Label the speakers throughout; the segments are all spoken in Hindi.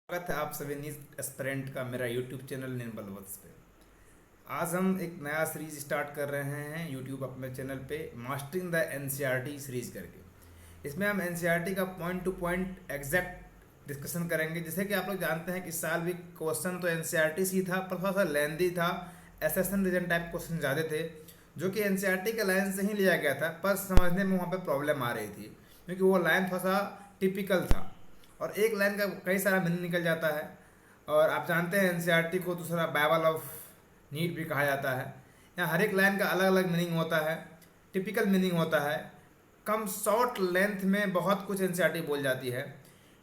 Speaker 1: स्वागत है आप सभी नीट एस्पिरेंट का मेरा यूट्यूब चैनल निर्मल वत्स पे। आज हम एक नया सीरीज स्टार्ट कर रहे हैं यूट्यूब अपने चैनल पे, मास्टरिंग द एनसीईआरटी सीरीज करके। इसमें हम एनसीईआरटी का point two point exact discussion करेंगे। जैसे कि आप लोग जानते हैं कि इस साल भी क्वेश्चन तो एनसीईआरटी से ही था, पर थोड़ा सा लेंदी था, एसेशन रीजन टाइप क्वेश्चन ज़्यादा थे, जो कि एनसीईआरटी के लाइन से ही लिया गया था, पर समझने में वहाँ पर प्रॉब्लम आ रही थी क्योंकि वो लाइन थोड़ा सा टिपिकल था और एक लाइन का कई सारा मीनिंग निकल जाता है। और आप जानते हैं एनसीईआरटी को दूसरा बाइबल ऑफ नीट भी कहा जाता है। यहाँ हर एक लाइन का अलग अलग मीनिंग होता है, टिपिकल मीनिंग होता है। कम शॉर्ट लेंथ में बहुत कुछ एनसीईआरटी बोल जाती है।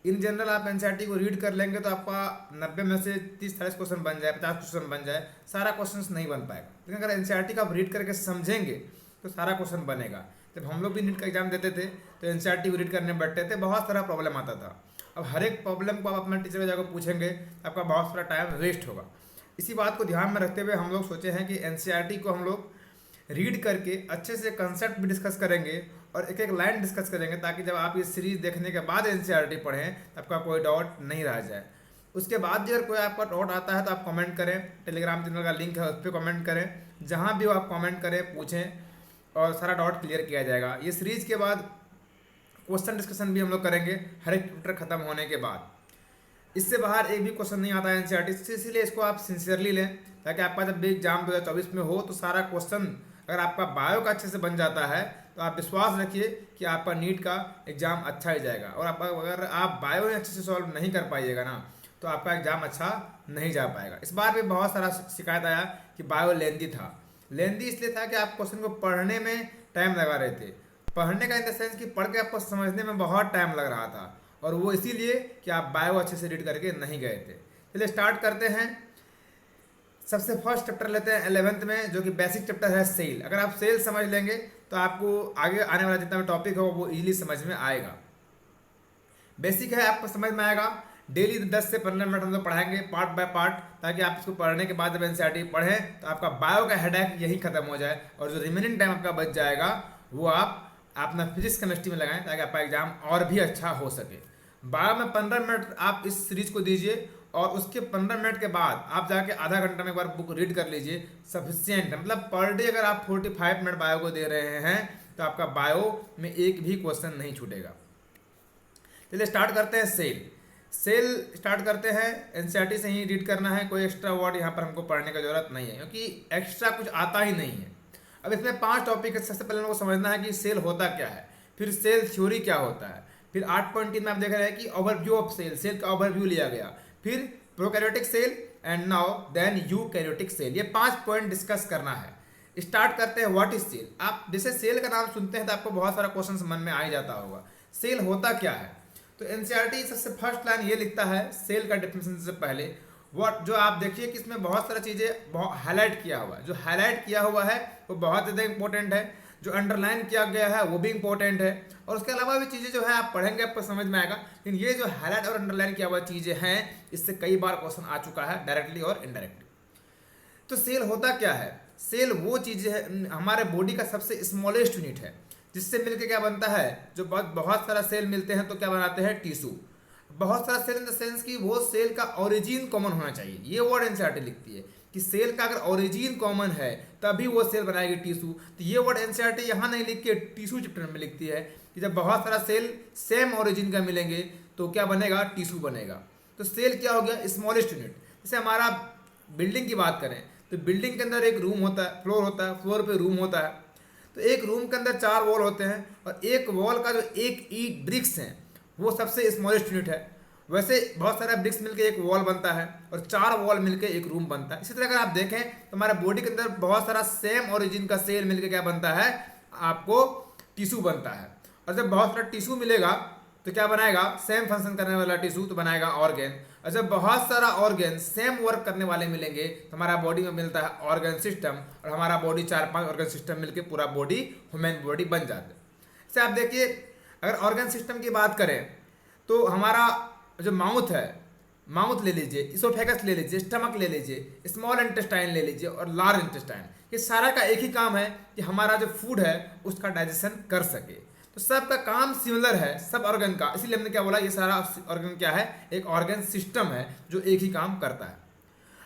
Speaker 1: इन जनरल आप एनसीईआरटी को रीड कर लेंगे तो आपका 90 में से 30-40 क्वेश्चन बन जाए, 50 क्वेश्चन बन जाए, सारा क्वेश्चन नहीं बन पाएगा। लेकिन अगर एनसीईआरटी का आप रीड करके समझेंगे तो सारा क्वेश्चन बनेगा। जब हम लोग भी नीट का एग्जाम देते थे तो एनसीईआरटी को रीड करने बैठते थे, बहुत सारा प्रॉब्लम आता था। अब हर एक प्रॉब्लम को आप अपने टीचर को जाकर पूछेंगे, आपका बहुत सारा टाइम वेस्ट होगा। इसी बात को ध्यान में रखते हुए हम लोग सोचे हैं कि एनसीईआरटी को हम लोग रीड करके अच्छे से कंसेप्ट भी डिस्कस करेंगे और एक एक लाइन डिस्कस करेंगे, ताकि जब आप ये सीरीज देखने के बाद एनसीईआरटी पढ़ें तो आपका कोई डाउट नहीं रह जाए। उसके बाद भी अगर कोई आपका डाउट आता है तो आप कमेंट करें, टेलीग्राम चैनल का लिंक है उस पर कमेंट करें, जहाँ भी हो आप कमेंट करें, पूछें और सारा डाउट क्लियर किया जाएगा। ये सीरीज के बाद क्वेश्चन डिस्कशन भी हम लोग करेंगे हर एक चैप्टर खत्म होने के बाद। इससे बाहर एक भी क्वेश्चन नहीं आता है एनसीईआरटी से, इसीलिए इसको आप सिंसियरली लें, ताकि आपका जब भी एग्जाम 2024 में हो तो सारा क्वेश्चन अगर आपका बायो का अच्छे से बन जाता है तो आप विश्वास रखिए कि आपका नीट का एग्जाम अच्छा ही जाएगा। और आप अगर आप बायो ही अच्छे से सॉल्व नहीं कर पाइएगा ना तो आपका एग्जाम अच्छा नहीं जा पाएगा। इस बार भी बहुत सारा शिकायत आया कि बायो लेंदी था। लेंदी इसलिए था कि आप क्वेश्चन को पढ़ने में टाइम लगा रहे थे, पढ़ने का इन द सेंस कि पढ़ के आपको समझने में बहुत टाइम लग रहा था, और वो इसीलिए कि आप बायो अच्छे से रीड करके नहीं गए थे। चलिए स्टार्ट करते हैं। सबसे फर्स्ट चैप्टर लेते हैं 11th में, जो कि बेसिक चैप्टर है सेल। अगर आप सेल समझ लेंगे तो आपको आगे आने वाला जितना भी टॉपिक हो वो इजीली समझ में आएगा। बेसिक है, आपको समझ में आएगा। डेली 10 से 15 मिनट हम लोग पढ़ाएंगे पार्ट बाय पार्ट, ताकि आप इसको पढ़ने के बाद जब एनसीईआरटी पढ़ें तो आपका बायो का हेडेक यही खत्म हो जाए, और जो रिमेनिंग टाइम आपका बच जाएगा वो आप अपना फिजिक्स केमिस्ट्री में लगाएं, ताकि आपका एग्जाम और भी अच्छा हो सके। बायो में 15 मिनट आप इस सीरीज को दीजिए, और उसके 15 मिनट के बाद आप जाके आधा घंटा में एक बार बुक रीड कर लीजिए, सफिशियंट है। मतलब पर डे अगर आप 45 मिनट बायो को दे रहे हैं तो आपका बायो में एक भी क्वेश्चन नहीं छूटेगा। चलिए स्टार्ट करते हैं सेल। सेल स्टार्ट करते हैं, एनसीईआरटी से ही रीड करना है, कोई एक्स्ट्रा वर्ड यहाँ पर हमको पढ़ने की जरूरत नहीं है, क्योंकि एक्स्ट्रा कुछ आता ही नहीं है। अब इसमें 5 टॉपिक है। सबसे पहले हमको समझना है कि सेल होता क्या है, फिर सेल थ्योरी क्या होता है, फिर 8.3 में आप देख रहे हैं कि ओवरव्यू ऑफ सेल, सेल का ओवरव्यू लिया गया, फिर prokaryotic cell and now then eukaryotic cell. ये 5 पॉइंट डिस्कस करना है। स्टार्ट करते हैं व्हाट इज सेल। आप जैसे सेल का नाम सुनते हैं तो आपको बहुत सारा क्वेश्चन मन में आ ही जाता होगा, सेल होता क्या है। तो एनसीईआरटी सबसे फर्स्ट लाइन ये लिखता है सेल का डेफिनेशन से पहले। व्हाट, जो आप देखिए कि इसमें बहुत सारा चीज़ें हाईलाइट किया हुआ है, जो हाईलाइट किया हुआ है वो बहुत ज़्यादा इंपॉर्टेंट है, जो अंडरलाइन किया गया है वो भी इंपॉर्टेंट है, और उसके अलावा भी चीज़ें जो है आप पढ़ेंगे आपको समझ में आएगा। लेकिन ये जो हाईलाइट और अंडरलाइन किया हुआ चीज़ें हैं, इससे कई बार क्वेश्चन आ चुका है डायरेक्टली और इनडायरेक्टली। तो सेल होता क्या है? सेल वो चीज़ है, हमारे बॉडी का सबसे स्मॉलेस्ट यूनिट है, जिससे मिलकर क्या बनता है, जो बहुत सारा सेल मिलते हैं तो क्या बनाते हैं, टिश्यू। बहुत सारा सेल इन द सेंस कि वो सेल का ओरिजिन कॉमन होना चाहिए। ये वर्ड एनसीईआरटी लिखती है कि सेल का अगर ओरिजिन कॉमन है तभी वो सेल बनाएगी टिश्यू। तो ये वर्ड एनसीईआरटी यहाँ नहीं लिख के टिश्यू चैप्टर में लिखती है कि जब बहुत सारा सेल सेम ओरिजिन का मिलेंगे तो क्या बनेगा, टिश्यू बनेगा। तो सेल क्या हो गया, स्मॉलेस्ट यूनिट। जैसे हमारा बिल्डिंग की बात करें तो बिल्डिंग के अंदर एक रूम होता है, फ्लोर होता है, फ्लोर पे रूम होता है। तो एक रूम के अंदर 4 वॉल होते हैं, और एक वॉल का जो एक ईट ब्रिक्स है वो सबसे स्मॉलेस्ट यूनिट है। वैसे बहुत सारा ब्रिक्स मिलके एक वॉल बनता है, और 4 वॉल मिलके एक रूम बनता है। इसी तरह अगर आप देखें तो हमारे बॉडी के अंदर बहुत सारा सेम ओरिजिन का सेल मिलके क्या बनता है, आपको टिश्यू बनता है। और जब बहुत सारा टिश्यू मिलेगा तो क्या बनाएगा, सेम फंक्शन करने वाला टिश्यू तो बनाएगा ऑर्गेन। और जब बहुत सारा ऑर्गेन सेम वर्क करने वाले मिलेंगे तो हमारा बॉडी में मिलता है ऑर्गन सिस्टम, और हमारा बॉडी 4-5 ऑर्गन सिस्टम मिलके पूरा बॉडी ह्यूमन बॉडी बन जाता है। जैसे आप देखिए, अगर ऑर्गन सिस्टम की बात करें तो हमारा जो माउथ है, माउथ ले लीजिए, इसोफेगस ले लीजिए, स्टमक ले लीजिए, स्मॉल इंटेस्टाइन ले लीजिए और लार्ज इंटेस्टाइन। ये सारा का एक ही काम है कि हमारा जो फूड है उसका डाइजेशन कर सके। तो सबका काम सिमिलर है सब ऑर्गन का, इसीलिए हमने क्या बोला, ये सारा ऑर्गन क्या है, एक ऑर्गन सिस्टम है जो एक ही काम करता है।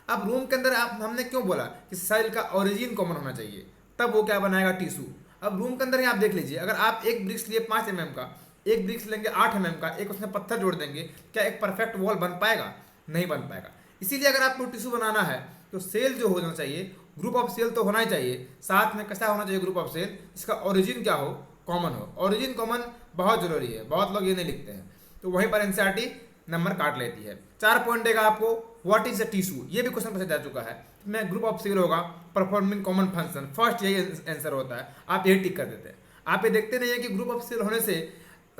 Speaker 1: अब रूम के अंदर आप हमने क्यों बोला कि सेल का ओरिजिन कॉमन होना चाहिए, तब वो क्या बनाएगा, टिश्यू। अब रूम के अंदर ही आप देख लीजिए, अगर आप एक ब्रिक्स लिए 5 mm का, एक ब्रिक्स लेंगे 8 mm का, एक उसमें पत्थर जोड़ देंगे, क्या एक परफेक्ट वॉल बन पाएगा? नहीं बन पाएगा। इसीलिए अगर आपको टिश्यू बनाना है तो सेल जो होना चाहिए, ग्रुप ऑफ सेल तो होना ही चाहिए, साथ में कैसा होना चाहिए ग्रुप ऑफ सेल, इसका ओरिजिन क्या हो, कॉमन हो। ओरिजिन कॉमन बहुत जरूरी है, बहुत लोग ये नहीं लिखते हैं, तो वहीं पर एनसीईआरटी नंबर काट लेती है। 4 पॉइंट देगा आपको, व्हाट इज अ टिश्यू, ये भी क्वेश्चन पूछा जा चुका है, में ग्रुप ऑफ सेल होगा परफॉर्मिंग कॉमन फंक्शन, फर्स्ट यही आंसर होता है, आप यही टिक कर देते हैं। आप ये देखते नहीं है कि ग्रुप ऑफ सेल होने से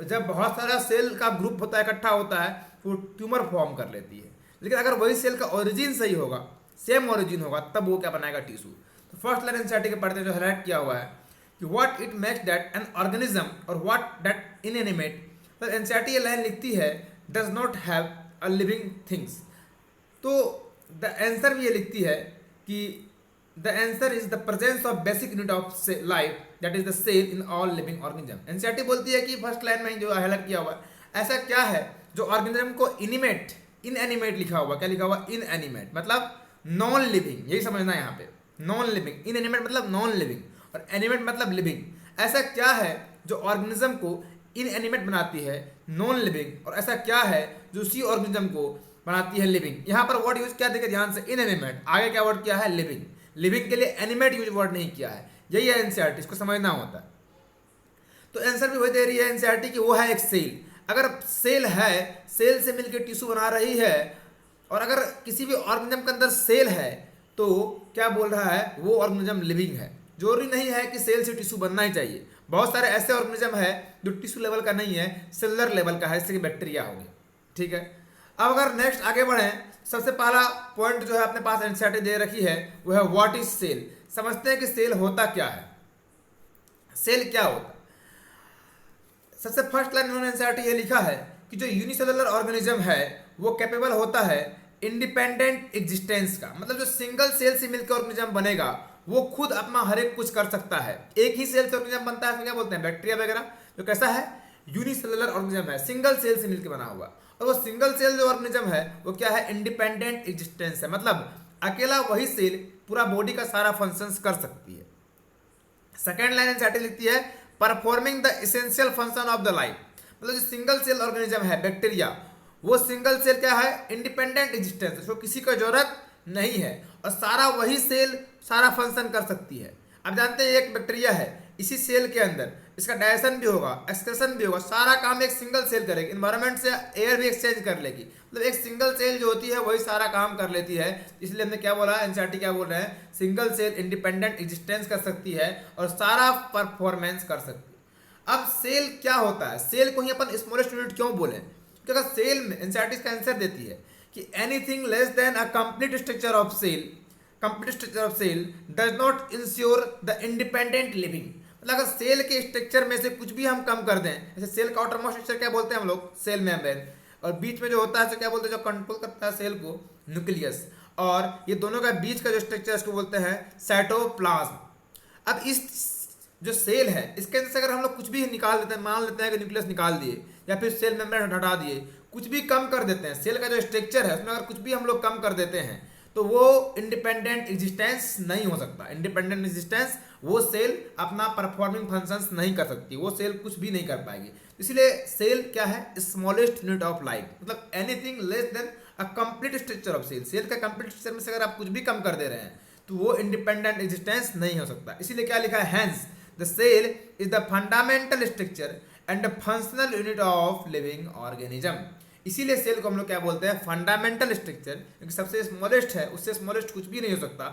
Speaker 1: जब बहुत सारा सेल का ग्रुप होता है, इकट्ठा होता है, वो ट्यूमर फॉर्म कर लेती है। लेकिन अगर वही सेल का ओरिजिन सही होगा, सेम ओरिजिन होगा, तब वो क्या बनाएगा, टिश्यू। तो फर्स्ट लाइन एनसीईआरटी के पढ़ते जो हाईलाइट किया हुआ है कि what it makes that an organism और व्हाट दैट इनएनिमेट, तो एनसीईआरटी ये लाइन लिखती है does not have a living things. तो द आंसर भी ये लिखती है कि the answer is the presence of basic unit of life that is the cell in all living organism. NCERT बोलती है कि फर्स्ट लाइन में जो हाईलाइट किया हुआ है, ऐसा क्या है जो ऑर्गेनिज्म को इनिमेट, इनएनिमेट लिखा हुआ, क्या लिखा हुआ, इनएनिमेट मतलब नॉन लिविंग, यही समझना है यहाँ पे, नॉन लिविंग, इनएनिमेट मतलब नॉन लिविंग और एनिमेट मतलब लिविंग। ऐसा क्या है जो ऑर्गेनिज्म को इनएनिमेट बनाती है, नॉन लिविंग, और ऐसा क्या है जो उसी ऑर्गेनिज्म को बनाती है लिविंग। यहाँ पर वर्ड यूज क्या देखे ध्यान से, इनएनिमेट, आगे क्या वर्ड किया है, लिविंग। लिविंग के लिए एनिमेट यूज वर्ड नहीं किया है, यही है एनसीईआरटी, इसको समझना होता है। तो आंसर भी वही दे रही है एनसीईआरटी कि वो है एक सेल। अगर सेल है, सेल से मिलकर टिश्यू बना रही है, और अगर किसी भी ऑर्गेनिज्म के अंदर सेल है तो क्या बोल रहा है, वो ऑर्गेनिज्म लिविंग है। जरूरी नहीं है कि सेल से टिश्यू बनना ही चाहिए, बहुत सारे ऐसे ऑर्गेनिज्म है जो टिश्यू लेवल का नहीं है, सेलुलर लेवल का है, जैसे कि बैक्टीरिया हो गया, ठीक है। अब अगर नेक्स्ट आगे बढ़ें, सबसे पहला पॉइंट जो है अपने पास एनसीईआरटी दे रखी है वो है व्हाट इज सेल। समझते हैं कि सेल होता क्या है, सेल क्या होता है। सबसे फर्स्ट लाइन उन्होंने एनसीईआरटी ये लिखा है कि जो यूनिसेलुलर ऑर्गेनिज्म है वो कैपेबल होता है इंडिपेंडेंट एग्जिस्टेंस का, मतलब जो सिंगल सेल से मिलकर ऑर्गेनिज्म बनेगा वो खुद अपना हर एक कुछ कर सकता है। एक ही सेल से ऑर्गेनिज्म बनता है, क्या बोलते हैं, बैक्टीरिया वगैरह, जो कैसा है, यूनिसेलुलर ऑर्गेनिज्म है, सिंगल सेल से मिलकर बना हुआ। और वो सिंगल सेल जो ऑर्गेनिज्म है वो क्या है, इंडिपेंडेंट एग्जिस्टेंस है, मतलब अकेला वही सेल पूरा बॉडी का सारा फंक्शंस कर सकती है। सेकेंड लाइन एनसीईआरटी लिखती है performing the essential function of the life, मतलब जो सिंगल सेल ऑर्गेनिज्म है बैक्टीरिया, वो सिंगल सेल क्या है, इंडिपेंडेंट एग्जिस्टेंस, उसको किसी की जरूरत नहीं है और सारा वही सेल सारा फंक्शन कर सकती है। अब जानते हैं एक बैक्टीरिया है, इसी सेल के अंदर इसका डाइजेशन भी होगा, एक्सक्रेशन भी होगा, सारा काम एक सिंगल सेल करेगी, इन्वायरमेंट से एयर भी एक्सचेंज कर लेगी, मतलब एक सिंगल सेल जो होती है वही सारा काम कर लेती है। इसलिए हमने क्या बोला, एनसीईआरटी क्या बोल रहे हैं, सिंगल सेल इंडिपेंडेंट एग्जिस्टेंस कर सकती है और सारा परफॉर्मेंस कर सकती है। अब सेल क्या होता है, सेल को ही अपन स्मॉलेस्ट यूनिट क्यों बोले, क्योंकि सेल में एनसीईआरटी इसका आंसर देती है कि anything less than a complete structure of cell, complete structure of cell does not ensure the independent living, मतलब अगर सेल के स्ट्रक्चर में से कुछ भी हम कम कर दें, जैसे सेल का आउटरमोस्ट स्ट्रक्चर क्या बोलते हैं हम लोग, सेल मेम्ब्रेन, और बीच में जो होता है तो क्या बोलते हैं, जो कंट्रोल करता है सेल को, न्यूक्लियस, और ये दोनों का बीच का जो स्ट्रक्चर इसको बोलते हैं साइटोप्लाज्म। अब इस जो सेल है इसके अंदर से अगर हम लोग कुछ भी निकाल देते हैं, मान लेते हैं कि न्यूक्लियस निकाल दिए या फिर सेल मेम्ब्रेन हटा दिए, कुछ भी कम कर देते हैं, सेल का जो स्ट्रक्चर है उसमें अगर कुछ भी हम लोग कम कर देते हैं तो वो इंडिपेंडेंट एग्जिस्टेंस नहीं हो सकता। इंडिपेंडेंट एग्जिस्टेंस, वो सेल अपना परफॉर्मिंग फंक्शंस नहीं कर सकती, वो सेल कुछ भी नहीं कर पाएगी। इसलिए सेल क्या है, स्मॉलेस्ट यूनिट ऑफ लाइफ, मतलब anything less than a complete structure of cell. Cell का कंप्लीट स्ट्रक्चर में से अगर आप कुछ भी कम कर दे रहे हैं तो वो इंडिपेंडेंट एग्जिस्टेंस नहीं हो सकता। इसीलिए क्या लिखा है, hence the cell is the fundamental structure and the functional unit of living organism. इसीलिए सेल को हम लोग क्या बोलते हैं, फंडामेंटल स्ट्रक्चर, क्योंकि सबसे स्मॉलेस्ट है, उससे स्मॉलेस्ट कुछ भी नहीं हो सकता।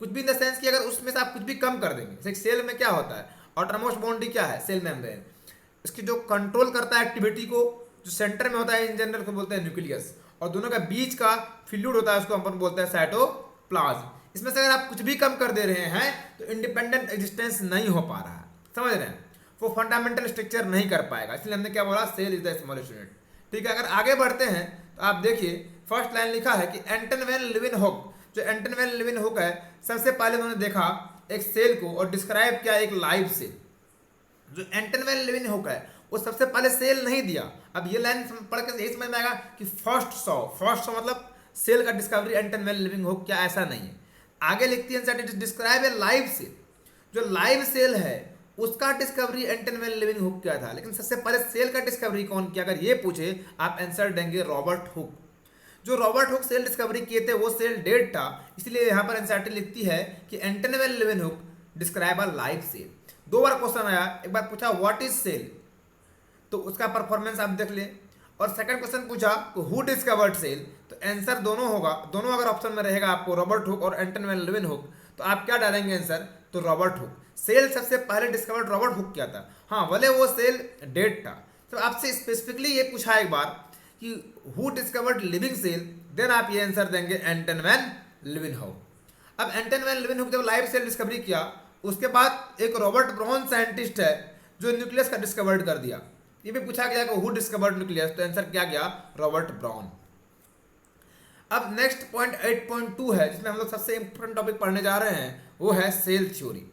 Speaker 1: कुछ भी इन द सेंस कि अगर उसमें से आप कुछ भी कम कर देंगे, जैसे सेल में क्या होता है, आउटरमोस्ट बाउंड्री क्या है, सेल मेम्ब्रेन, इसकी जो कंट्रोल करता है एक्टिविटी को, जो सेंटर में होता है इन जनरल को बोलते हैं न्यूक्लियस, और दोनों का बीच का फ्लूइड होता है उसको अपन बोलते हैं साइटोप्लाज्म। इसमें से अगर आप कुछ भी कम कर दे रहे हैं तो इंडिपेंडेंट एग्जिस्टेंस नहीं हो पा रहा है, समझ रहे हैं, वो फंडामेंटल स्ट्रक्चर नहीं कर पाएगा। इसलिए हमने क्या बोला, cell is the smallest unit. ठीक है, अगर आगे बढ़ते हैं तो आप देखिए फर्स्ट लाइन लिखा है कि एंटन वैन लीeuwenhoek, जो एंटन वैन लीeuwenhoek है, सबसे पहले उन्होंने देखा एक सेल को और डिस्क्राइब किया एक लाइव सेल। जो एंटनवेल लिविंग हुक है वो सबसे पहले सेल नहीं दिया। अब ये लाइन पढ़ के यही समझ में आएगा कि फर्स्ट सॉ मतलब सेल का डिस्कवरी एंटनवेल लिविंग हुक क्या, ऐसा नहीं है। आगे लिखती है डिस्क्राइब ए लाइव सेल, जो लाइव सेल है उसका डिस्कवरी एंटनवेल लिविंग हुक क्या था, लेकिन सबसे पहले सेल का डिस्कवरी कौन किया, अगर ये पूछे आप आंसर देंगे रॉबर्ट हुक। जो रॉबर्ट हुक सेल डिस्कवरी किए थे वो सेल डेड था, इसलिए यहाँ पर एनसीईआरटी लिखती है कि Anton van Leeuwenhoek describe a live cell. 2 बार क्वेश्चन आया, एक बार पूछा व्हाट इज सेल, तो उसका परफॉर्मेंस आप देख लें, और सेकंड क्वेश्चन पूछा हु डिस्कवर्ड सेल, तो आंसर दोनों होगा। दोनों अगर ऑप्शन में रहेगा आपको रॉबर्ट हुक और एंटनवेल लिविंग हुक, तो आप क्या डालेंगे आंसर, तो रॉबर्ट हुक। सेल सबसे पहले डिस्कवर्ड रॉबर्ट हुक किया था, हाँ भले वो सेल डेड था। तो आपसे स्पेसिफिकली ये पूछा एक बार कि who discovered living cell, then आप ये आंसर देंगे एंटनवेल लिविंग हुक। अब एंटनवेल लिविंग हुक जब लाइव सेल डिस्कवरी किया, उसके बाद एक रॉबर्ट ब्राउन साइंटिस्ट है जो न्यूक्लियस का डिस्कवर्ड कर दिया। ये भी पूछा गया कि हु डिस्कवर्ड न्यूक्लियस, तो आंसर क्या गया, रॉबर्ट ब्राउन। अब नेक्स्ट पॉइंट 8.2 है, जिसमें हम लोग सबसे इंपॉर्टेंट टॉपिक पढ़ने जा रहे हैं, वो है सेल थ्योरी।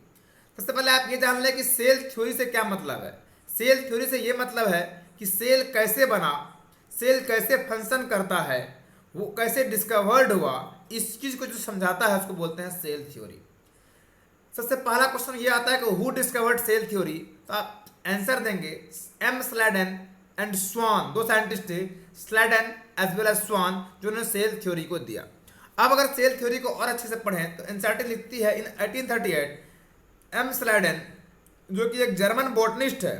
Speaker 1: सबसे पहले आप ये जान लें कि सेल थ्योरी से क्या मतलब है। सेल थ्योरी से ये मतलब है कि सेल कैसे बना, सेल कैसे फंक्शन करता है, वो कैसे डिस्कवर्ड हुआ, इस चीज को जो समझाता है उसको बोलते हैं सेल थ्योरी। सबसे पहला क्वेश्चन ये आता है कि हु डिस्कवर्ड सेल थ्योरी, तो आप आंसर देंगे एम स्लैडन एंड स्वान, 2 साइंटिस्ट थे, स्लैडन एज वेल एज स्वान, जो उन्होंने सेल थ्योरी को दिया। अब अगर सेल थ्योरी को और अच्छे से पढ़ें तो एनसीईआरटी लिखती है इन 1838 एम स्लैडन, जो कि एक जर्मन बॉटनिस्ट है,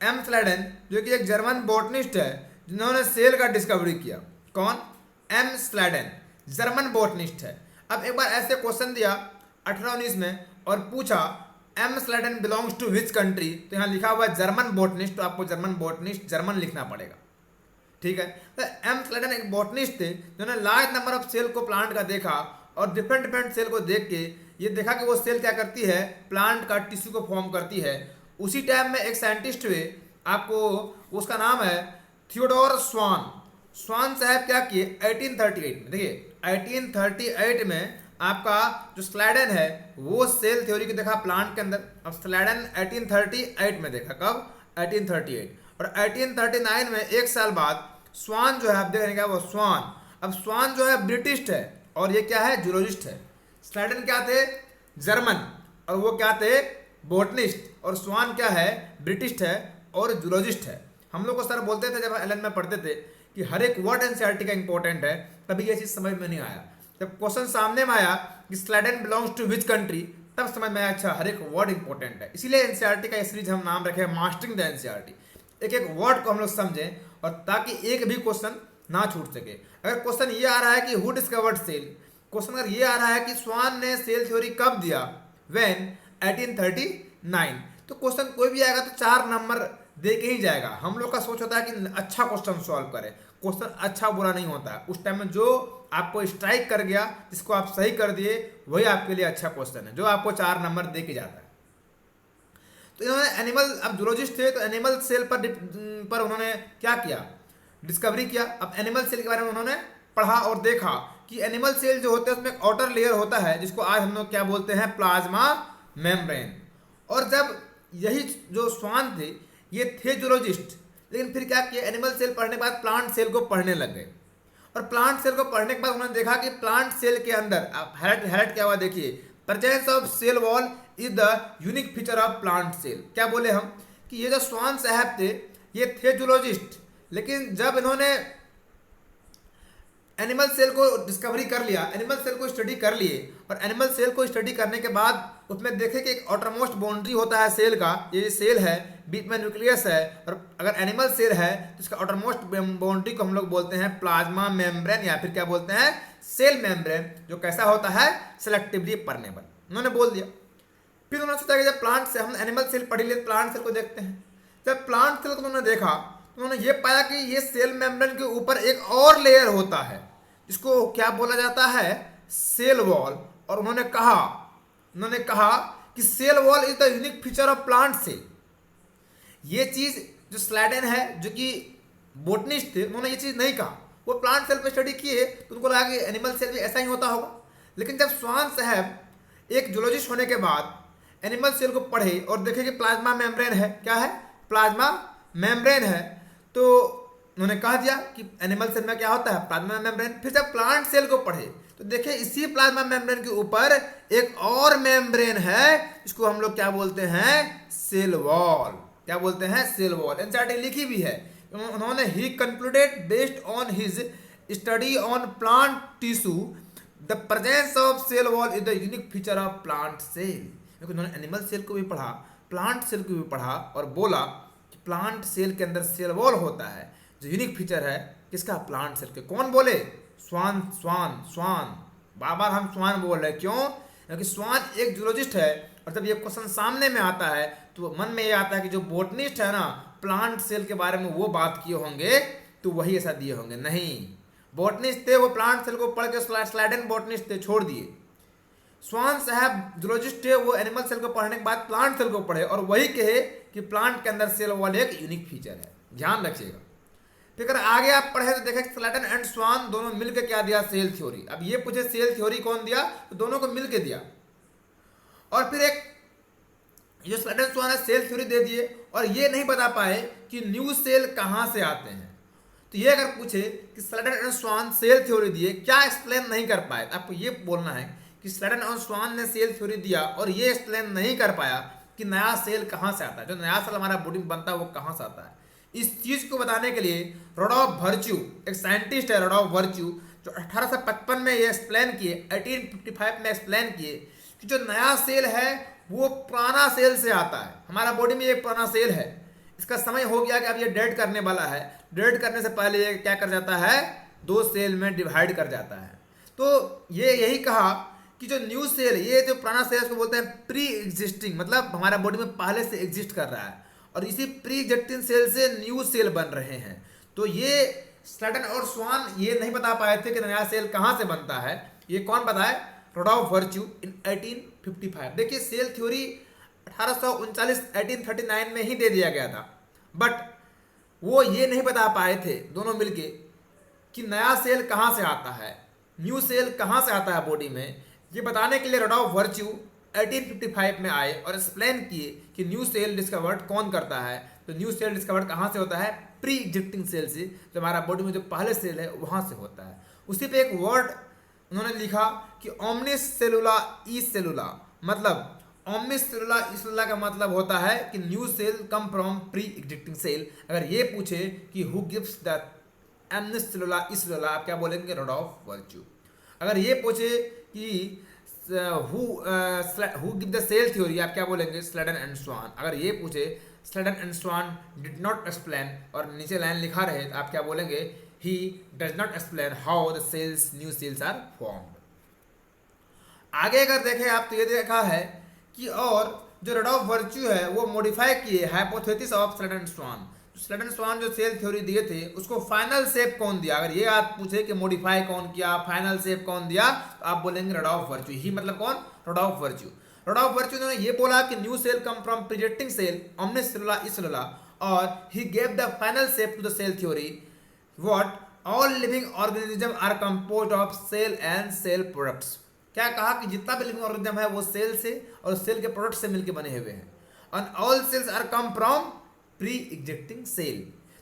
Speaker 1: एम स्लैडन जो कि एक जर्मन बॉटनिस्ट है, जिन्होंने सेल का डिस्कवरी किया। कौन, एम स्लैडन, जर्मन बॉटनिस्ट है। अब एक बार ऐसे क्वेश्चन दिया 1819 में और पूछा M Schleiden belongs to which country, तो यहाँ लिखा हुआ है जर्मन बॉटनिस्ट, तो आपको जर्मन बॉटनिस्ट जर्मन लिखना पड़ेगा, ठीक है। तो एम स्लैडन एक बॉटनिस्ट थे जिन्होंने लार्ज नंबर ऑफ सेल को प्लांट का देखा, और डिफरेंट डिफरेंट सेल को देख के ये देखा कि वो सेल क्या करती है, प्लांट का टिश्यू को फॉर्म करती है। उसी टाइम में एक साइंटिस्ट हुए, आपको उसका नाम है थियोडोर स्वान। स्वान साहब क्या किए 1838 में, देखिए 1838 में आपका जो स्लैडन है वो सेल थ्योरी को देखा प्लांट के अंदर। अब स्लैडन 1838 में देखा, कब, 1838, और 1839 में एक साल बाद स्वान जो है, आप देख रहे हैं क्या, वो स्वान। अब स्वान जो है ब्रिटिश है और ये क्या है, जूलॉजिस्ट है। स्लैडन क्या थे, जर्मन, और वो क्या थे, बॉटनिस्ट, और स्वान क्या है, ब्रिटिश है और जूलॉजिस्ट है। हम लोग को सर बोलते थे जब एलएन में पढ़ते थे कि हर एक वर्ड एनसीईआरटी का इंपॉर्टेंट है, तभी ये चीज़ समझ में नहीं आया। जब क्वेश्चन सामने में आया कि स्लैडन बिलोंग्स टू विच कंट्री, तब समझ में आया अच्छा हर एक वर्ड इंपॉर्टेंट है। इसीलिए एनसीईआरटी का सीरीज हम नाम रखे मास्टरिंग द एनसीईआरटी, एक एक वर्ड को हम लोग समझें और ताकि एक भी क्वेश्चन ना छूट सके। अगर क्वेश्चन ये आ रहा है कि हु डिस्कवर्ड सेल, क्वेश्चन अगर ये आ रहा है कि स्वान ने सेल थ्योरी कब दिया, व्हेन 1839, तो क्वेश्चन कोई भी आएगा तो 4 नंबर दे के ही जाएगा। हम लोग का सोच होता है कि अच्छा क्वेश्चन सॉल्व करें, क्वेश्चन अच्छा बुरा नहीं होता है। उस टाइम में जो आपको स्ट्राइक कर गया, जिसको आप सही कर दिए, वही आपके लिए अच्छा क्वेश्चन है, जो आपको 4 नंबर दे के जाता है। तो इन्होंने एनिमल, अब जूलॉजिस्ट थे तो एनिमल सेल पर उन्होंने क्या किया, डिस्कवरी किया। अब एनिमल सेल के बारे में उन्होंने पढ़ा और देखा कि एनिमल सेल जो होते हैं उसमें एक आउटर लेयर होता है, जिसको आज हम लोग क्या बोलते हैं, प्लाज्मा मेम्ब्रेन। और जब यही जो स्वान थे ये थे जूलॉजिस्ट, लेकिन फिर क्या किया, एनिमल सेल पढ़ने के बाद प्लांट सेल को पढ़ने लग गए। और प्लांट सेल को पढ़ने के बाद उन्होंने देखा कि प्लांट सेल के अंदर, आप हाईलाइट क्या हुआ देखिए, presence of cell wall is the unique feature of plant cell. क्या बोले हम कि ये जो स्वान साहब थे ये थे जूलॉजिस्ट, लेकिन जब इन्होंने एनिमल सेल को डिस्कवरी कर लिया, एनिमल सेल को स्टडी कर लिए, और एनिमल सेल को स्टडी करने के बाद उसमें देखे कि एक आउटरमोस्ट बाउंड्री होता है सेल का, ये सेल है, बीच में न्यूक्लियस है, और अगर एनिमल सेल है तो इसका आउटरमोस्ट बाउंड्री को हम लोग बोलते हैं प्लाज्मा मेम्ब्रेन, या फिर क्या बोलते हैं, सेल मेम्ब्रेन, जो कैसा होता है, सेलेक्टिवली परमेबल। उन्होंने बोल दिया। फिर उन्होंने सोचा कि जब प्लांट से हम एनिमल सेल पढ़ी ले, प्लांट सेल को देखते हैं। जब प्लांट सेल को उन्होंने देखा तो उन्होंने ये पाया कि ये सेल मेम्ब्रेन के ऊपर एक और लेयर होता है, जिसको क्या बोला जाता है, सेल वॉल। और उन्होंने कहा कि cell wall is the unique feature of plant cell. ये चीज जो स्लैडन है, जो कि बोटनिस्ट थे, उन्होंने ये चीज नहीं कहा। वो प्लांट सेल पे स्टडी किए तो उनको लगा कि एनिमल सेल भी ऐसा ही होता होगा। लेकिन जब स्वान साहब एक जूलॉजिस्ट होने के बाद एनिमल सेल को पढ़े और देखे कि प्लाज्मा मेम्ब्रेन है, क्या है, प्लाज्मा मेम्ब्रेन है, तो उन्होंने कह दिया कि एनिमल सेल में क्या होता है, प्लाज्मा मेम्ब्रेन। फिर जब प्लांट सेल को पढ़े तो देखे इसी प्लाज्मा मेम्ब्रेन के ऊपर एक और मेम्ब्रेन है, इसको हम लोग क्या बोलते हैं, सेल वॉल। क्या बोलते हैं, सेल वॉल। एनसीईआरटी लिखी भी है, उन्होंने ही concluded based on his study on plant tissue the presence of cell wall is the unique feature of plant cell. क्योंकि उन्होंने एनिमल सेल को भी पढ़ा, प्लांट सेल को भी पढ़ा और बोला कि प्लांट सेल के अंदर सेल वॉल होता है जो यूनिक फीचर है किसका, प्लांट सेल के। कौन बोले, स्वान, स्वान, स्वान। बार बार हम स्वान बोल रहे हैं, क्यों, क्योंकि स्वान एक जूलॉजिस्ट है और जब ये क्वेश्चन सामने में आता है तो मन में ये आता है कि जो बोटनिस्ट है ना, प्लांट सेल के बारे में वो बात किए होंगे तो वही ऐसा दिए होंगे। नहीं, बोटनिस्ट थे वो, प्लांट सेल को पढ़ के स्लाइडेन बोटनिस्ट थे, छोड़ दिए। स्वान साहब जूलॉजिस्ट थे, वो एनिमल सेल को पढ़ने के बाद प्लांट सेल को पढ़े और वही कहे कि प्लांट के अंदर सेल वॉल एक यूनिक फीचर है। ध्यान रखिएगा। फिर अगर आगे आप पढ़े तो देखें स्लेटन एंड स्वान दोनों मिलकर क्या दिया, सेल थ्योरी। अब ये पूछे सेल थ्योरी कौन दिया, तो दोनों को मिलकर दिया। और फिर एक जो स्लेटन स्वान है सेल थ्योरी दे दिए और ये नहीं बता पाए कि न्यू सेल कहां से आते हैं। तो ये अगर पूछे कि स्लेटन एंड स्वान सेल थ्योरी दिए, क्या एक्सप्लेन नहीं कर पाए, आपको ये बोलना है कि स्लेटन और स्वान ने सेल थ्योरी दिया और ये एक्सप्लेन नहीं कर पाया कि नया सेल कहां से आता है, जो नया सेल हमारा बॉडी में बनता है वो कहां से आता है। इस चीज को बताने के लिए रोडॉल्फ वर्च्यू, एक साइंटिस्ट है रोडॉल्फ वर्च्यू, जो 1855 में ये एक्सप्लेन किए, 1855 में एक्सप्लेन किए कि जो नया सेल है वो पुराना सेल से आता है। हमारा बॉडी में एक पुराना सेल है, इसका समय हो गया कि अब ये डेड करने वाला है। डेड करने से पहले ये क्या कर जाता है, दो सेल में डिवाइड कर जाता है। तो ये यही कहा कि जो न्यू सेल, ये जो पुराना सेल इसको बोलते हैं प्री एग्जिस्टिंग, मतलब हमारा बॉडी में पहले से एग्जिस्ट कर रहा है और इसी प्री एग्जिस्टिंग सेल से न्यू सेल बन रहे हैं। तो ये स्लेटन और स्वान ये नहीं बता पाए थे कि नया सेल कहाँ से बनता है। ये कौन बताए, रोडॉल्फ वर्च्यू इन 1855। देखिए सेल थ्योरी 1839 में ही दे दिया गया था, बट वो ये नहीं बता पाए थे दोनों मिलके कि नया सेल कहाँ से आता है, न्यू सेल कहाँ से आता है बॉडी में। ये बताने के लिए रोडॉल्फ वर्च्यू 1855 में आए और एक्सप्लेन किए कि न्यू सेल डिस्कवर्ड कौन करता है। तो न्यू सेल डिस्कवर्ड कहाँ से होता है, प्री एग्जिस्टिंग सेल से, जो हमारा बॉडी में जो पहले सेल है वहाँ से होता है। उसी पे एक वर्ड उन्होंने लिखा कि ओमनिस सेलुला ई सेलुला, मतलब ओमनिस सेलुला ई सेलुला का मतलब होता है कि new cell come from pre existing cell. अगर ये पूछे कि who gives the omnis cellula e cellula, आप क्या बोलेंगे, रोडॉल्फ वर्च्यू। अगर ये पूछे कि who give the cell theory, आप क्या बोलेंगे, स्लेटन एंड स्वान। अगर ये पूछे Schleiden and Schwann did not explain और नीचे लाइन लिखा रहे तो आप क्या बोलेंगे, he does not explain how the cells new cells are formed. आगे अगर देखें आप तो ये देखा है कि और जो रोडॉल्फ वर्च्यू है वो मॉडिफाई किए हाइपोथेसिस ऑफ स्लेटन एंड स्वान। स्लेटन स्वान जो सेल थ्योरी दिए थे उसको फाइनल शेप कौन दिया, अगर ये आप पूछे कि मॉडिफाई कौन किया, फाइनल शेप कौन दिया, तो आप बोलेंगे रोडॉल्फ वर्च्यू। ही मतलब कौन, रोडॉल्फ वर्च्यू। रोडॉल्फ वर्च्यू ने ये बोला कि new cell come from preexisting cell omnis cellula e cellula, और he gave the final shape to the cell theory what all living organism are composed of cell and cell products. क्या कहा कि जितना भी लिविंग ऑर्गेनिज्म है वो सेल से और सेल के प्रोडक्ट से मिलकर बने हुए हैं, and all cells are come from pre existing cell.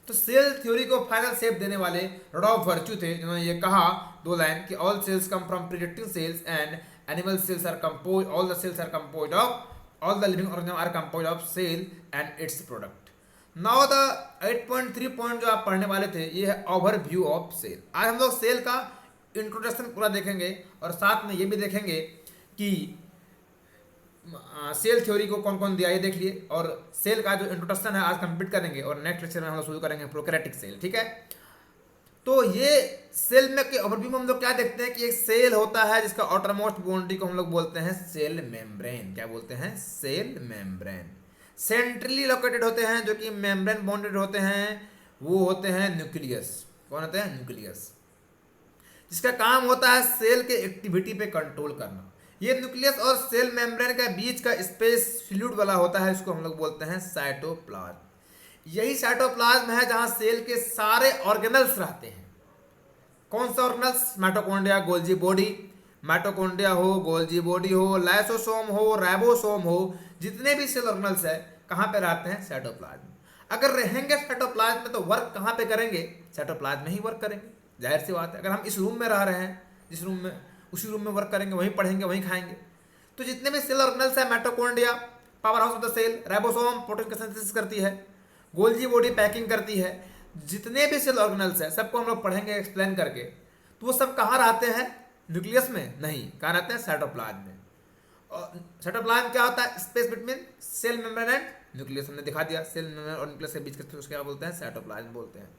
Speaker 1: तो सेल थ्योरी को फाइनल शेप देने वाले रोडॉल्फ वर्च्यू थे, जिन्होंने ये कहा दो लाइन कि all cells come from pre existing cells and animal cells are compose, all the cells are compose of, all the living organism are compose of cell and its product. Now the 8.3 point जो आप पढ़ने वाले थे ये है ओवरव्यू ऑफ सेल। आज हम लोग सेल का इंट्रोडक्शन पूरा देखेंगे और साथ में ये भी देखेंगे कि सेल थ्योरी को कौन कौन दिया ये देख लिए, और सेल का जो इंट्रोडक्शन है आज कंप्लीट करेंगे और नेक्स्ट लेक्चर में हम लोग शुरू करेंगे प्रोकैरियोटिक सेल। ठीक है, तो ये सेल में के ओवरव्यू में हम लोग क्या देखते हैं कि एक सेल होता है जिसका आउटरमोस्ट बाउंड्री को हम लोग बोलते हैं सेल मेम्ब्रेन। क्या बोलते हैं, सेल मेम्ब्रेन। सेंट्रली लोकेटेड होते हैं जो कि मेम्ब्रेन बाउंडेड होते हैं, वो होते हैं न्यूक्लियस। कौन होते हैं, न्यूक्लियस, जिसका काम होता है सेल के एक्टिविटी पे कंट्रोल करना। ये न्यूक्लियस और सेल मेम्ब्रेन के बीच का स्पेस फ्लूइड वाला होता है, इसको हम लोग बोलते हैं साइटोप्लाज्म। यही साइटोप्लाज्म है जहां सेल के सारे ऑर्गेनल्स रहते हैं। कौन सा organelles, mitochondria, Golgi body, mitochondria हो, गोल्जी बॉडी हो, लाइसोसोम हो, राइबोसोम हो, जितने भी सेल ऑर्गेनल्स है कहाँ पे रहते हैं? साइटोप्लाज्म। अगर रहेंगे साइटोप्लाज्म में तो वर्क कहाँ पे करेंगे? साइटोप्लाज्म में ही वर्क करेंगे, जाहिर सी बात है। अगर हम इस रूम में रह रहे हैं, जिस रूम में, उसी रूम में वर्क करेंगे, वहीं पढ़ेंगे, वहीं खाएंगे। तो जितने भी सेल ऑर्गेनल्स है, mitochondria power house of the cell, ribosome protein का सिंथेसिस करती है, गोल्जी बॉडी पैकिंग करती है, जितने भी सेल ऑर्गेनल्स है सबको हम लोग पढ़ेंगे एक्सप्लेन करके। तो वो सब कहाँ रहते हैं? न्यूक्लियस में नहीं, कहाँ रहते हैं? साइटोप्लाज्म में। और साइटोप्लाज्म क्या होता है? Space between cell membrane and nucleus. हमने दिखा दिया, सेल मेम्ब्रेन और न्यूक्लियस के बीच का उसको क्या बोलते हैं? साइटोप्लाज्म बोलते हैं।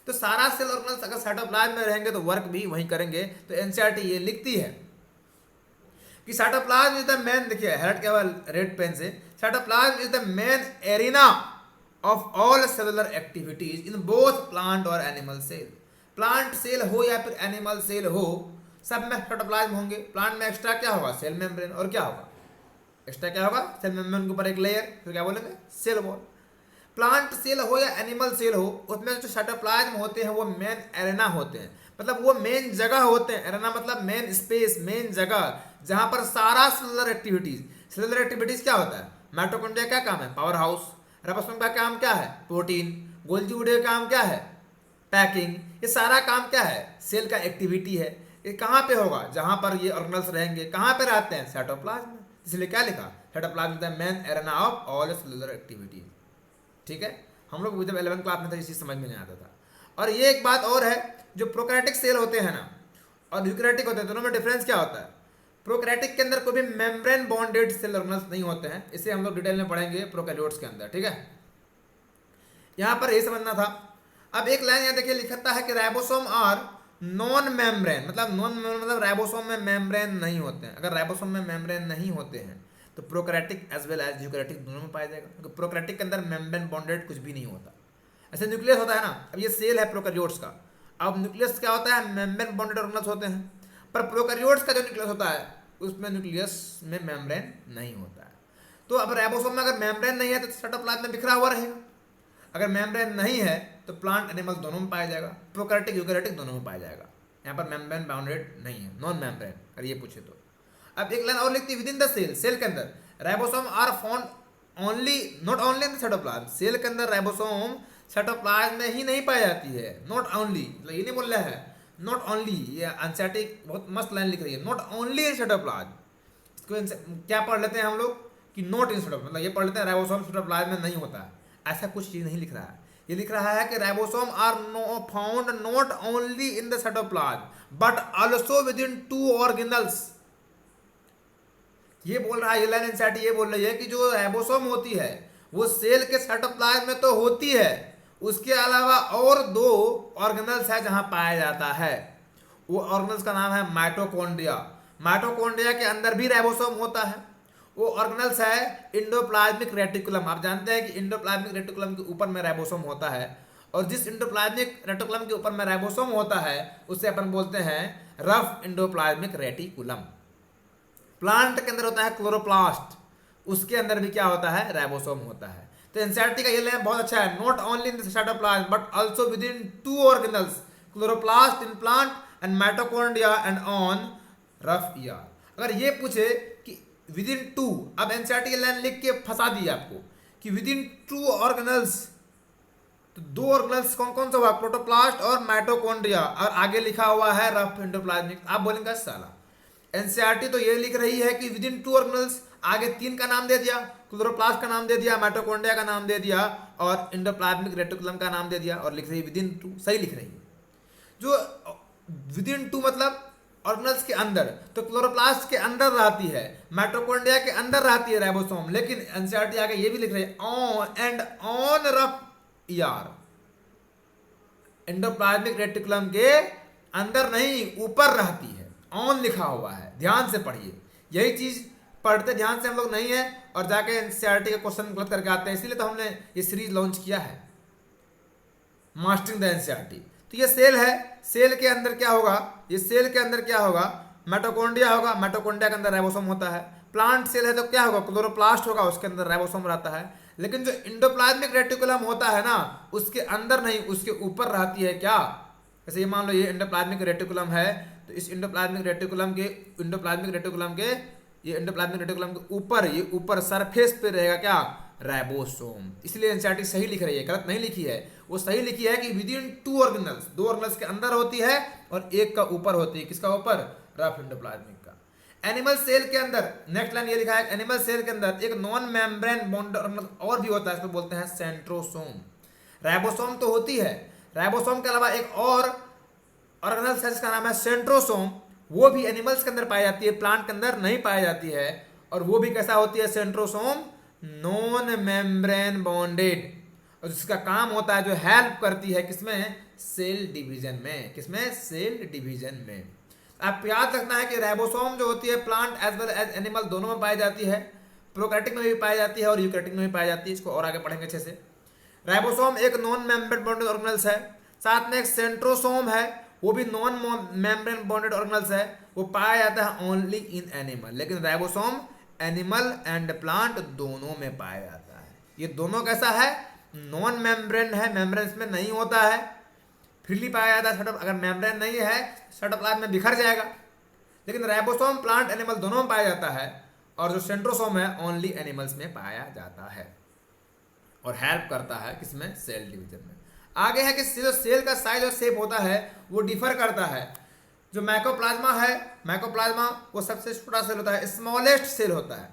Speaker 1: तो सारा सेल ऑर्गेनल्स अगर साइटोप्लाज्म में रहेंगे तो वर्क भी वहीं करेंगे। तो एनसीईआरटी ये लिखती है कि साइटोप्लाज्म इज द मेन, देखिए हेड क्या रेड पेन से, cytoplasm is the main arena of all cellular activities in both plant और एनिमल सेल। प्लांट सेल हो या फिर एनिमल सेल हो, सब में साइटोप्लाज्म होंगे। प्लांट में एक्स्ट्रा क्या होगा? Cell membrane. और क्या होगा? एक्स्ट्रा क्या होगा? सेल मेम्ब्रेन के ऊपर एक लेयर, फिर क्या बोलेंगे? Cell wall. प्लांट सेल हो या एनिमल सेल हो, उसमें जो साइटोप्लाज्म होते हैं वो मेन एरेना होते हैं, मतलब वो मेन जगह होते हैं। एरेना मतलब मेन स्पेस, मेन जगह, जहां पर सारा सेलुलर एक्टिविटीज क्या होता है? माइटोकॉन्ड्रिया क्या काम है? Power house. राइबोसोम का काम क्या है? प्रोटीन। गोल्जी बॉडी का काम क्या है? पैकिंग। ये सारा काम क्या है? सेल का एक्टिविटी है। ये कहाँ पे होगा? जहां पर ये ऑर्गेनल्स रहेंगे। कहाँ पे रहते हैं? साइटोप्लाज्म में। इसलिए क्या लिखा? Cytoplasm the main arena of all cellular activities. ठीक है, हम लोग जब 11th क्लास में था ये चीज समझ में नहीं आता था। और ये एक बात और है, जो प्रोकैरियोटिक सेल होते हैं ना और यूकैरियोटिक होते हैं, दोनों में डिफरेंस क्या होता है? प्रोकैरियोटिक के अंदर कोई भी मेम्ब्रेन बॉन्डेड सेल ऑर्गेनल्स नहीं होते हैं। इसे हम लोग डिटेल में पढ़ेंगे प्रोकैरियोट्स के अंदर। ठीक है, यहाँ पर यही समझना था। अब एक लाइन यहाँ देखिए लिखता है कि राइबोसोम आर नॉन मेम्ब्रेन, मतलब राइबोसोम में मेम्ब्रेन नहीं होते हैं। अगर राइबोसोम में मेम्ब्रेन नहीं होते हैं तो prokaryotic as well as eukaryotic दोनों में पाया जाएगा, क्योंकि प्रोकैरियोटिक के अंदर मेम्ब्रेन बॉन्डेड कुछ भी नहीं होता। ऐसे न्यूक्लियस होता है ना, अब ये सेल है प्रोकैरियोट्स का। अब न्यूक्लियस क्या होता है? मेम्ब्रेन बॉन्डेड ऑर्गेनल्स होते हैं। पर प्रोकैरियोट्स का जो न्यूक्लियस होता है उसमें न्यूक्लियस में मेम्ब्रेन नहीं होता है। तो अब राइबोसोम में अगर मेम्ब्रेन नहीं है तो साइटोप्लाज्म में बिखरा हुआ रहेगा। अगर मेम्ब्रेन नहीं है तो प्लांट एनिमल्स दोनों में पाया जाएगा, प्रोकैरियोटिक यूकैरियोटिक दोनों में पाया जाएगा। यहाँ पर मेम्ब्रेन बाउंडेड नहीं है, नॉन मेम्ब्रेन, अगर ये पूछे तो। अब एक लाइन और लिखती है, within the cell, cell के अंदर ribosome are found only, not only in the cytoplasm. Cell के अंदर राइबोसोम साइटोप्लाज्म में ही नहीं पाई जाती है, नॉट ओनली, मतलब ये नहीं बोल रहा है नॉट ओनली। ये एनसीईआरटी बहुत मस्त लाइन लिख रही है, नॉट ओनली इन साइटोप्लाज्म। इसको क्या पढ़ लेते हैं हम लोग कि नॉट इन साइटोप्लाज्म, मतलब ये पढ़ लेते हैं राइबोसोम साइटोप्लाज्म में नहीं होता है। ऐसा कुछ चीज नहीं लिख रहा है, ये लिख रहा है कि ribosome are found not only in the cytoplasm but also within 2 organelles. ये बोल रहा है, ये लाइन एनसीईआरटी ये बोल रही है कि जो राइबोसोम होती है वो सेल के साइटोप्लाज्म में तो होती है, उसके अलावा और 2 ऑर्गेनल्स है जहां पाया जाता है। वो ऑर्गेनल्स का नाम है माइटोकॉन्ड्रिया। माइटोकॉन्ड्रिया के अंदर भी राइबोसोम होता है। वो ऑर्गेनल्स है इंडोप्लाज्मिक रेटिकुलम। आप जानते हैं कि इंडोप्लाज्मिक रेटिकुलम के ऊपर में राइबोसोम होता है, और जिस इंडोप्लाज्मिक रेटिकुलम के ऊपर में राइबोसोम होता है उसे अपन बोलते हैं रफ इंडोप्लाज्मिक रेटिकुलम। प्लांट के अंदर होता है क्लोरोप्लास्ट, उसके अंदर भी क्या होता है? राइबोसोम होता है। तो एनसीईआरटी का ये लाइन बहुत अच्छा है, not only in the cytoplasm but also within 2 organelles, chloroplast in plant and mitochondria and on rough ER. अगर ये पूछे कि विद इन 2, अब एनसीईआरटी की लाइन लिख के फंसा दी आपको कि विद इन 2 ऑर्गेनल्स, तो 2 ऑर्गेनल्स कौन कौन सा हुआ? प्रोटोप्लास्ट और माइटोकॉन्ड्रिया, और आगे लिखा हुआ है रफ इंडोप्लाज्मिक। आप बोलेंगे साला, एनसीईआरटी तो ये लिख रही है कि विद इन 2 ऑर्गेनल्स, आगे 3 का नाम दे दिया, क्लोरोप्लास्ट का नाम दे दिया, माइटोकॉन्ड्रिया का नाम दे दिया और इंडोप्लाज्मिक रेटिकुलम का नाम दे दिया, और लिख रही है विद इन 2। सही लिख रही है। जो विद इन 2 मतलब ऑर्गेनल्स के अंदर, तो क्लोरोप्लास्ट के अंदर रहती है, माइटोकॉन्ड्रिया के अंदर रहती है राइबोसोम, लेकिन एनसीईआरटी आगे ये भी लिख रही है on and on rough ER, endoplasmic reticulum के अंदर नहीं, ऊपर रहती है। ऑन लिखा हुआ है, ध्यान से पढ़िए। यही चीज पढ़ते ध्यान से हम लोग नहीं है और जाके एनसीईआरटी का क्वेश्चन गलत करके आते हैं। इसीलिए तो हमने ये सीरीज लॉन्च किया है, मास्टरिंग द एनसीईआरटी। तो ये सेल है, सेल के अंदर क्या होगा? ये सेल के अंदर क्या होगा? माइटोकॉन्ड्रिया होगा, माइटोकॉन्ड्रिया के अंदर राइबोसोम होता है। प्लांट सेल है तो क्या होगा? क्लोरोप्लास्ट होगा, उसके अंदर राइबोसोम रहता है। लेकिन जो इंडोप्लाज्मिक रेटिकुलम होता है ना, उसके अंदर नहीं, उसके ऊपर रहती है क्या? जैसे ये मान लो ये एंडोप्लाज्मिक रेटिकुलम है, तो इस एंडोप्लाज्मिक रेटिकुलम के ऊपर, ये ऊपर सरफेस पे रहेगा क्या, राइबोसोम। इसलिए एनसीईआरटी सही लिख रही है, गलत नहीं लिखी है। वो सही लिखी है कि विद इन 2 ऑर्गेनल्स, 2 ऑर्गेनल्स के अंदर होती है और एक का ऊपर होती है। किसका ऊपर, रफ एंडोप्लाज्मिक का। एनिमल सेल के अंदर, नेक्स्ट लाइन ये लिखा है, एनिमल सेल के अंदर एक नॉन मेम्ब्रेन बॉन्ड ऑर्गेनल और भी होता है, इसको बोलते हैं सेंट्रोसोम। राइबोसोम तो होती है, राइबोसोम के अलावा एक और ऑर्गेनल है जिसका नाम है सेंट्रोसोम, वो भी एनिमल्स के अंदर पाई जाती है, प्लांट के अंदर नहीं पाई जाती है। और वो भी कैसा होती है सेंट्रोसोम, नॉन मेम्ब्रेन बॉन्डेड, और जिसका काम होता है, जो हेल्प करती है किसमें, सेल डिवीजन में। किसमें, सेल डिवीजन में। आप याद रखना है कि राइबोसोम जो होती है plant as well as animal दोनों में पाई जाती है, प्रोकैरियोटिक में भी पाई जाती है और यूकैरियोटिक में भी पाई जाती है। इसको और आगे पढ़ेंगे अच्छे से। राइबोसोम एक नॉन मेम्ब्रेन बॉन्डेड ऑर्गेनल्स है, साथ में एक सेंट्रोसोम है, वो भी नॉन मेम्ब्रेन बॉन्डेड ऑर्गेनल्स है, वो पाया जाता है ओनली इन एनिमल। लेकिन राइबोसोम एनिमल एंड प्लांट दोनों में पाया जाता है। ये दोनों कैसा है, नॉन मेम्ब्रेन है, मेम्ब्रेन इसमें नहीं होता है, फ्रीली पाया जाता है। अगर मेम्ब्रेन नहीं है साइटोप्लाज्म में बिखर जाएगा। लेकिन राइबोसोम प्लांट एनिमल दोनों में पाया जाता है, और जो सेंट्रोसोम है ओनली एनिमल्स में पाया जाता है और हेल्प करता है किसमें, सेल डिवीजन में। आगे है कि जो सेल का साइज और शेप होता है वो डिफर करता है। जो माइकोप्लाज्मा है, माइकोप्लाज्मा वो सबसे छोटा सेल होता है, स्मॉलेस्ट सेल होता है।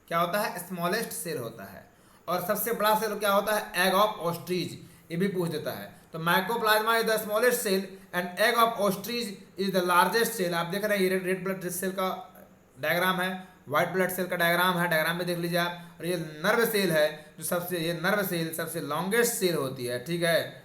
Speaker 1: क्या होता है, स्मॉलेस्ट सेल होता है। और सबसे बड़ा सेल क्या होता है, एग ऑफ ऑस्ट्रिच, ये भी पूछ देता है। तो mycoplasma is the smallest cell and egg of ostrich is the largest cell. आप देख रहे हैं ये रेड ब्लड सेल का डायग्राम है, व्हाइट ब्लड सेल का डायग्राम है, डायग्राम में देख लीजिए आप। और ये नर्व सेल है, जो सबसे, ये नर्व सेल सबसे लॉन्गेस्ट सेल होती है। ठीक है,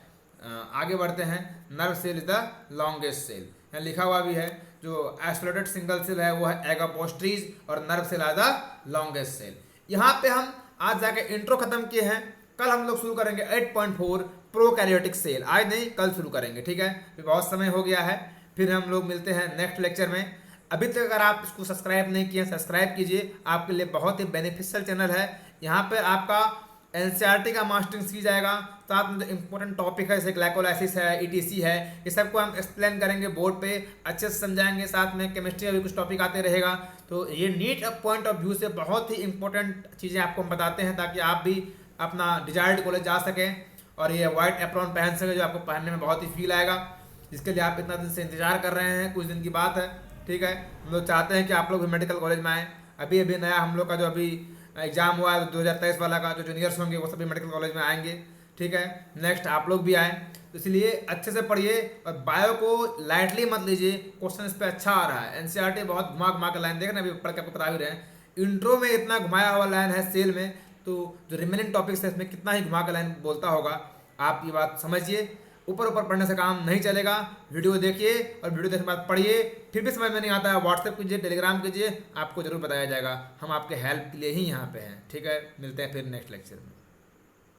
Speaker 1: आगे बढ़ते हैं। Nerve cell is the longest cell, यहाँ लिखा हुआ भी है। जो आइसोलेटेड सिंगल सेल है वो है एग ऑफ ऑस्ट्रिच, और nerve cell are the longest cell. यहाँ पे हम आज जाके इंट्रो खत्म किए हैं। कल हम लोग शुरू करेंगे 8.4 प्रोकैरियोटिक सेल। आज नहीं, कल शुरू करेंगे। ठीक है, बहुत समय हो गया है। फिर हम लोग मिलते हैं नेक्स्ट लेक्चर में। अभी तक अगर आप इसको सब्सक्राइब नहीं किए, सब्सक्राइब कीजिए, आपके लिए बहुत ही बेनिफिशियल चैनल है। यहाँ पे आपका एनसीईआरटी का मास्टरिंग की जाएगा, साथ में जो इंपॉर्टेंट टॉपिक है जैसे ग्लाइकोलाइसिस है, ईटीसी है, ये सबको हम एक्सप्लेन करेंगे बोर्ड पे, अच्छे से समझाएंगे। साथ में केमिस्ट्री का भी कुछ टॉपिक आते रहेगा। तो ये नीट पॉइंट ऑफ व्यू से बहुत ही इंपॉर्टेंट चीज़ें आपको हम बताते हैं, ताकि आप भी अपना डिजायर्ड कॉलेज जा सकें और ये वाइट एप्रॉन पहन सकें, जो आपको पहनने में बहुत ही फील आएगा, जिसके लिए आप इतना दिन से इंतजार कर रहे हैं। कुछ दिन की बात है। ठीक है, हम लोग चाहते हैं कि आप लोग भी मेडिकल कॉलेज में आएँ। अभी नया हम लोग का जो अभी एग्जाम हुआ है 2023 वाला का, जो जूनियर्स होंगे वो सभी मेडिकल कॉलेज में आएंगे। ठीक है, नेक्स्ट आप लोग भी आएँ। तो इसलिए अच्छे से पढ़िए और बायो को लाइटली मत लीजिए। क्वेश्चन इस पर अच्छा आ रहा है। एनसीईआरटी बहुत घुमा घुमा के लाइन, देखना अभी पढ़ के आपको बता भी रहे हैं। इंट्रो में इतना घुमाया हुआ लाइन है सेल में, तो जो रिमेनिंग टॉपिक्स है इसमें कितना ही घुमा के लाइन बोलता होगा। आप ये बात समझिए। ऊपर पढ़ने से काम नहीं चलेगा। वीडियो देखिए और वीडियो देखने के बाद पढ़िए। फिर भी समझ में नहीं आता है, व्हाट्सएप कीजिए, टेलीग्राम कीजिए, आपको जरूर बताया जाएगा। हम आपके हेल्प के लिए ही यहाँ पे हैं। ठीक है, मिलते हैं फिर नेक्स्ट लेक्चर में।